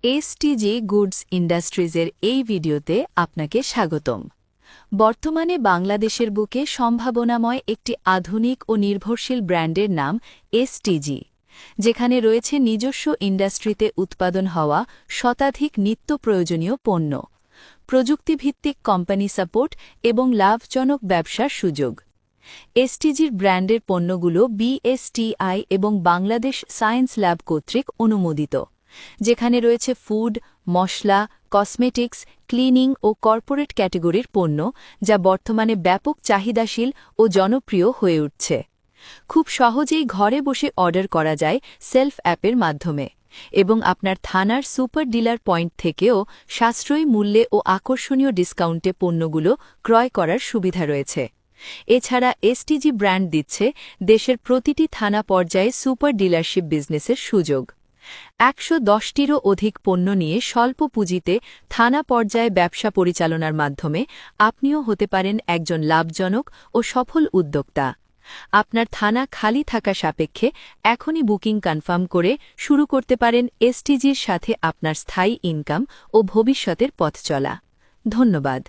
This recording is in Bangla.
এসটিজি গুডস ইন্ডাস্ট্রিজের এই ভিডিওতে আপনাকে স্বাগতম। বর্তমানে বাংলাদেশের বুকে সম্ভাবনাময় একটি আধুনিক ও নির্ভরশীল ব্র্যান্ডের নাম এসটিজি, যেখানে রয়েছে নিজস্ব ইন্ডাস্ট্রিতে উৎপাদন হওয়া শতাধিক নিত্য প্রয়োজনীয় পণ্য, প্রযুক্তিভিত্তিক কোম্পানি সাপোর্ট এবং লাভজনক ব্যবসার সুযোগ। এসটিজির ব্র্যান্ডের পণ্যগুলো বিএসটিআই এবং বাংলাদেশ সায়েন্স ল্যাব কর্তৃক অনুমোদিত, যেখানে রয়েছে ফুড, মশলা, কসমেটিক্স, ক্লিনিং ও কর্পোরেট ক্যাটেগরির পণ্য, যা বর্তমানে ব্যাপক চাহিদাশীল ও জনপ্রিয় হয়ে উঠছে। খুব সহজেই ঘরে বসে অর্ডার করা যায় সেলফ অ্যাপের মাধ্যমে, এবং আপনার থানার সুপার ডিলার পয়েন্ট থেকেও সাশ্রয়ী মূল্যে ও আকর্ষণীয় ডিসকাউন্টে পণ্যগুলো ক্রয় করার সুবিধা রয়েছে। এছাড়া এসটিজি ব্র্যান্ড দিচ্ছে দেশের প্রতিটি থানা পর্যায়ে সুপার ডিলারশিপ বিজনেসের সুযোগ। ১১০টিরও অধিক পণ্য নিয়ে স্বল্প পুঁজিতে থানা পর্যায়ে ব্যবসা পরিচালনার মাধ্যমে আপনিও হতে পারেন একজন লাভজনক ও সফল উদ্যোক্তা। আপনার থানা খালি থাকা সাপেক্ষে এখনই বুকিং কনফার্ম করে শুরু করতে পারেন এসটিজির সাথে আপনার স্থায়ী ইনকাম ও ভবিষ্যতের পথ চলা। ধন্যবাদ।